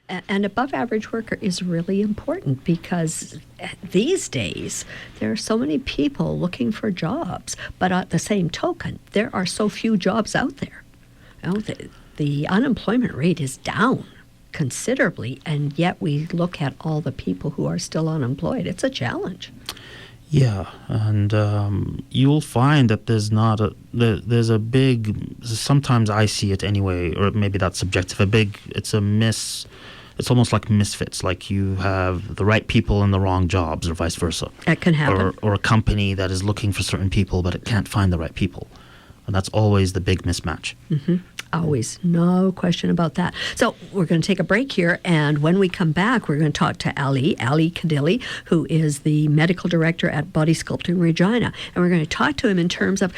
And above average worker is really important because these days there are so many people looking for jobs, but at the same token, there are so few jobs out there. The unemployment rate is down considerably, and yet we look at all the people who are still unemployed. It's a challenge. Yeah, and you'll find that there's a big, sometimes I see it anyway, or maybe that's subjective, it's almost like misfits, like you have the right people in the wrong jobs or vice versa. That can happen. Or a company that is looking for certain people, but it can't find the right people. And that's always the big mismatch. Mm-hmm. Always. No question about that. So we're going to take a break here, and when we come back, we're going to talk to Ali Cadili, who is the medical director at Body Sculpting Regina. And we're going to talk to him in terms of,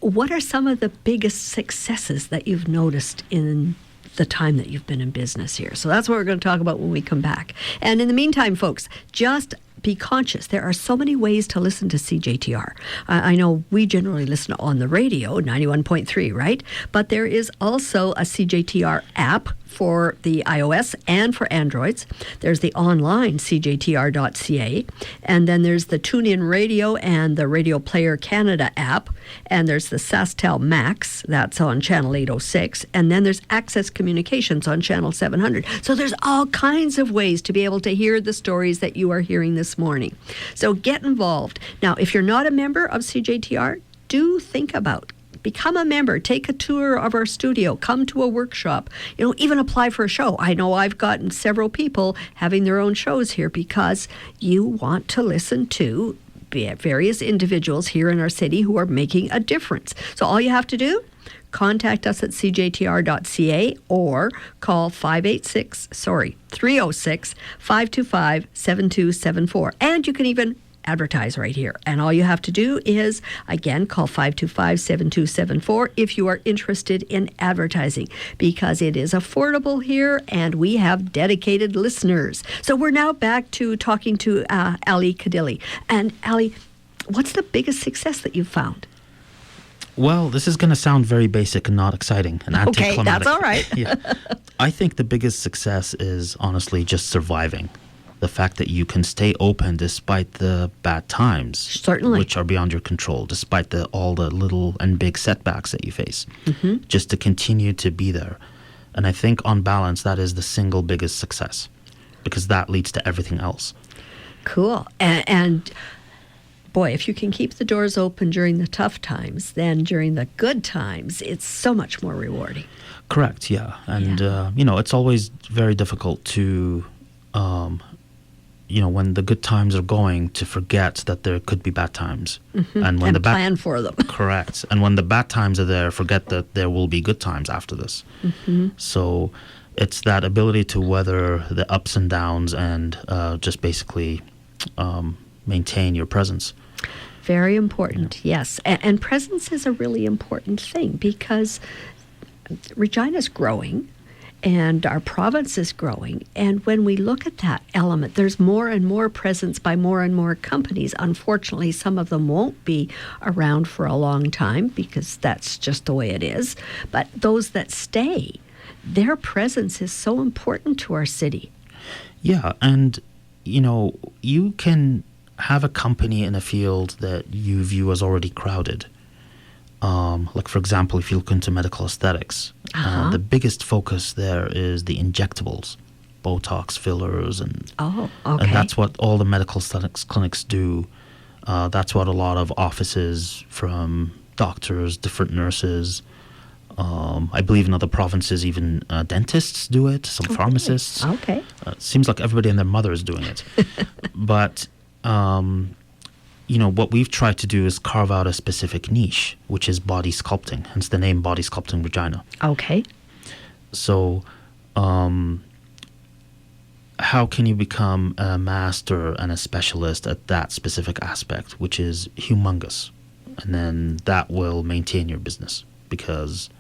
what are some of the biggest successes that you've noticed in the time that you've been in business here. So that's what we're going to talk about when we come back. And in the meantime, folks, just be conscious. There are so many ways to listen to CJTR. I know we generally listen on the radio, 91.3, right? But there is also a CJTR app for the iOS and for Androids. There's the online CJTR.ca. And then there's the TuneIn Radio and the Radio Player Canada app. And there's the SaskTel Max, that's on channel 806. And then there's Access Communications on channel 700. So there's all kinds of ways to be able to hear the stories that you are hearing this morning. So get involved. Now, if you're not a member of CJTR, do think about become a member, take a tour of our studio, come to a workshop, even apply for a show. I know I've gotten several people having their own shows here because you want to listen to various individuals here in our city who are making a difference. So all you have to do, contact us at CJTR.ca or call 306-525-7274. And you can even advertise right here. And all you have to do is, again, call 525-7274 if you are interested in advertising, because it is affordable here and we have dedicated listeners. So we're now back to talking to Ali Cadili. And Ali, what's the biggest success that you've found? Well, this is going to sound very basic and not exciting and anticlimactic. Okay, that's all right. Yeah. I think the biggest success is honestly just surviving. The fact that you can stay open despite the bad times, certainly, which are beyond your control, despite all the little and big setbacks that you face, just to continue to be there. And I think on balance, that is the single biggest success, because that leads to everything else. Cool. And boy, if you can keep the doors open during the tough times, then during the good times, it's so much more rewarding. Correct, yeah. And, it's always very difficult to, when the good times are going, to forget that there could be bad times. And when plan for them. Correct. And when the bad times are there, forget that there will be good times after this. So it's that ability to weather the ups and downs and just basically maintain your presence. Very important, yes. And presence is a really important thing because Regina's growing and our province is growing. And when we look at that element, there's more and more presence by more and more companies. Unfortunately, some of them won't be around for a long time because that's just the way it is. But those that stay, their presence is so important to our city. Yeah, and, you can have a company in a field that you view as already crowded. Like, for example, if you look into medical aesthetics, the biggest focus there is the injectables, Botox, fillers, and and that's what all the medical aesthetics clinics do. That's what a lot of offices from doctors, different nurses, I believe in other provinces even dentists do it, some pharmacists. Okay. It seems like everybody and their mother is doing it. But what we've tried to do is carve out a specific niche, which is body sculpting, hence the name Body Sculpting Regina. Okay. So, how can you become a master and a specialist at that specific aspect, which is humongous? And then that will maintain your business because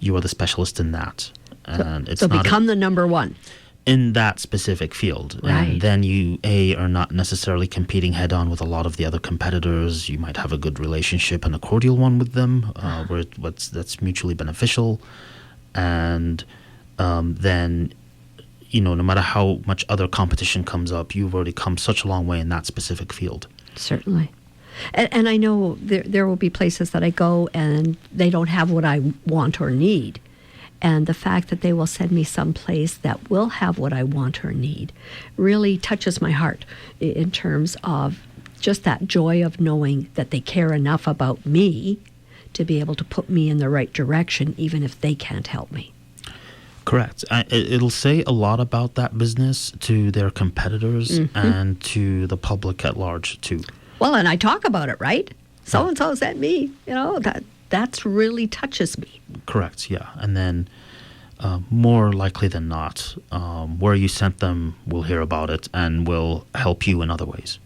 you are the specialist in that. And it's not become the number one in that specific field. Right. And then you, are not necessarily competing head-on with a lot of the other competitors. You might have a good relationship and a cordial one with them, where that's mutually beneficial. And then no matter how much other competition comes up, you've already come such a long way in that specific field. Certainly. And I know there will be places that I go and they don't have what I want or need. And the fact that they will send me someplace that will have what I want or need really touches my heart in terms of just that joy of knowing that they care enough about me to be able to put me in the right direction, even if they can't help me. Correct. It'll say a lot about that business to their competitors and to the public at large, too. Well, and I talk about it, right? So-and-so sent me, that's really touches me. Correct, yeah. And then more likely than not, where you sent them will hear about it and will help you in other ways.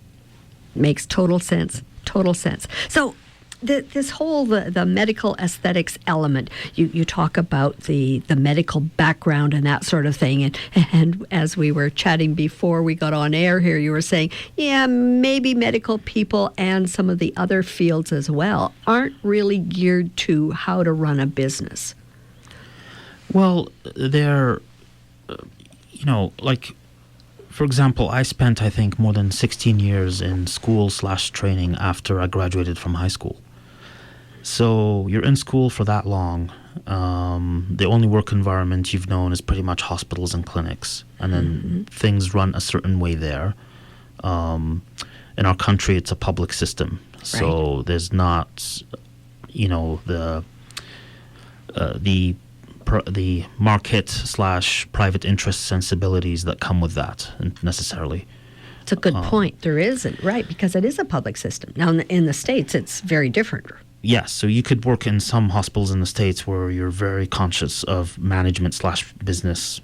Makes total sense. Total sense. So this whole, the medical aesthetics element, you talk about the medical background and that sort of thing. And as we were chatting before we got on air here, you were saying, yeah, maybe medical people and some of the other fields as well aren't really geared to how to run a business. Well, they're, for example, I spent, I think, more than 16 years in school/training after I graduated from high school. So you're in school for that long. The only work environment you've known is pretty much hospitals and clinics. And then things run a certain way there. In our country, it's a public system. So there's not, the market/private interest sensibilities that come with that necessarily. It's a good point. There isn't, right, because it is a public system. Now, in the States, it's very different. Yes, so you could work in some hospitals in the States where you're very conscious of management/business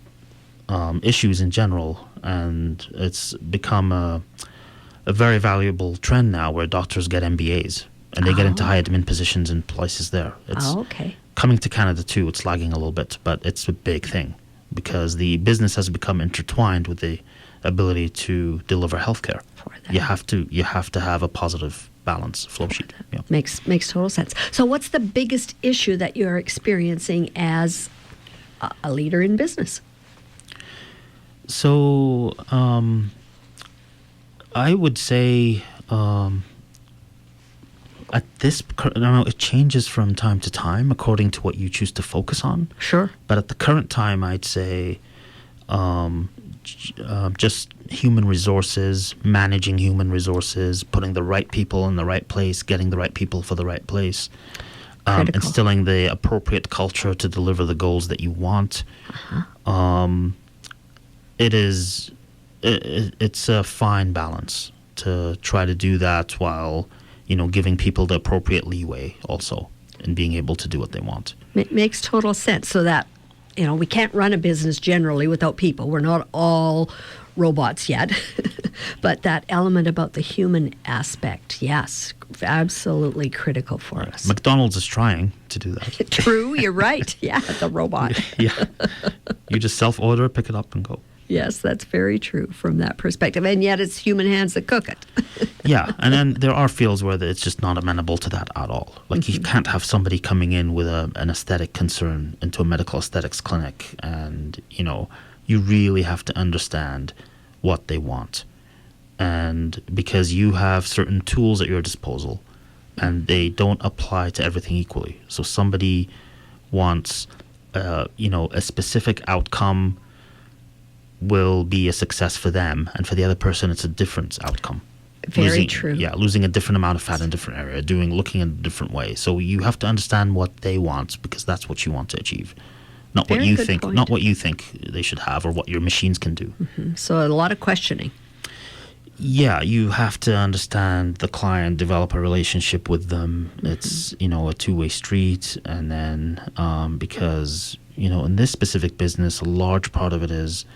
issues in general, and it's become a very valuable trend now where doctors get MBAs, and they get into high admin positions in places there. It's coming to Canada too. It's lagging a little bit, but it's a big thing because the business has become intertwined with the ability to deliver healthcare. You have to have a positive balance flow sheet. Yeah. Makes total sense. So what's the biggest issue that you're experiencing as a leader in business? So I would say at this, it changes from time to time according to what you choose to focus on. Sure. But at the current time, I'd say just human resources, managing human resources, putting the right people in the right place, getting the right people for the right place, instilling the appropriate culture to deliver the goals that you want. It's a fine balance to try to do that while giving people the appropriate leeway also and being able to do what they want. It makes total sense. So that we can't run a business generally without people. We're not all robots yet. But that element about the human aspect, yes, absolutely critical for us. McDonald's is trying to do that. True, you're right. Yeah, the robot. Yeah. You just self-order, pick it up, and go. Yes, that's very true from that perspective. And yet it's human hands that cook it. Yeah, and then there are fields where it's just not amenable to that at all. Like you can't have somebody coming in with an aesthetic concern into a medical aesthetics clinic, and you really have to understand what they want. And because you have certain tools at your disposal and they don't apply to everything equally. So somebody wants a specific outcome will be a success for them, and for the other person it's a different outcome. Very true. Yeah, losing a different amount of fat in a different area, looking in a different way. So you have to understand what they want because that's what you want to achieve. Not what you think, not what you think they should have or what your machines can do. So a lot of questioning. Yeah, you have to understand the client, develop a relationship with them. It's, a two-way street. And then because, in this specific business, a large part of it is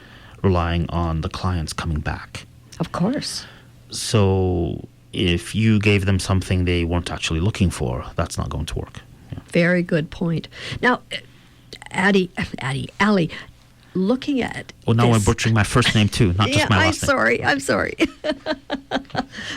relying on the clients coming back. Of course. So if you gave them something they weren't actually looking for, that's not going to work. Yeah. Very good point. Now, Ali, looking at Well, now this. I'm butchering my first name too, not just my last name. I'm sorry.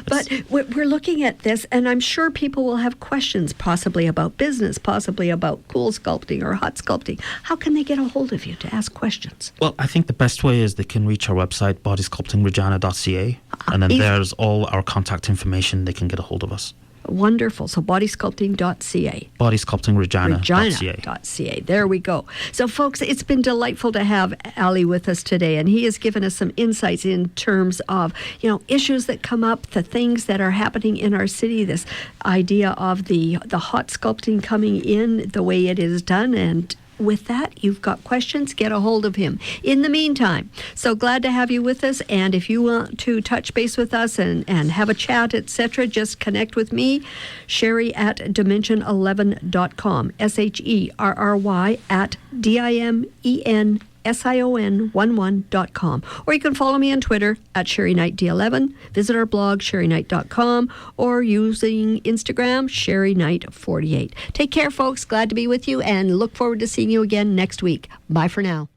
But we're looking at this, and I'm sure people will have questions, possibly about business, possibly about cool sculpting or hot sculpting. How can they get a hold of you to ask questions? Well, I think the best way is they can reach our website, bodysculptingregina.ca, and then there's all our contact information. They can get a hold of us. Wonderful. So bodysculpting.ca. Bodysculptingregina.ca. Regina.ca. There we go. So, folks, it's been delightful to have Ali with us today, and he has given us some insights in terms of, issues that come up, the things that are happening in our city, this idea of the hot sculpting coming in the way it is done. And with that, you've got questions, get a hold of him. In the meantime, so glad to have you with us, and if you want to touch base with us and have a chat, etc., just connect with me, Sherry at dimension11.com, SHERRY at DIMENSION11.com. Or you can follow me on Twitter at SherryKnightD11, visit our blog, SherryKnight.com, or using Instagram, SherryKnight48. Take care, folks. Glad to be with you, and look forward to seeing you again next week. Bye for now.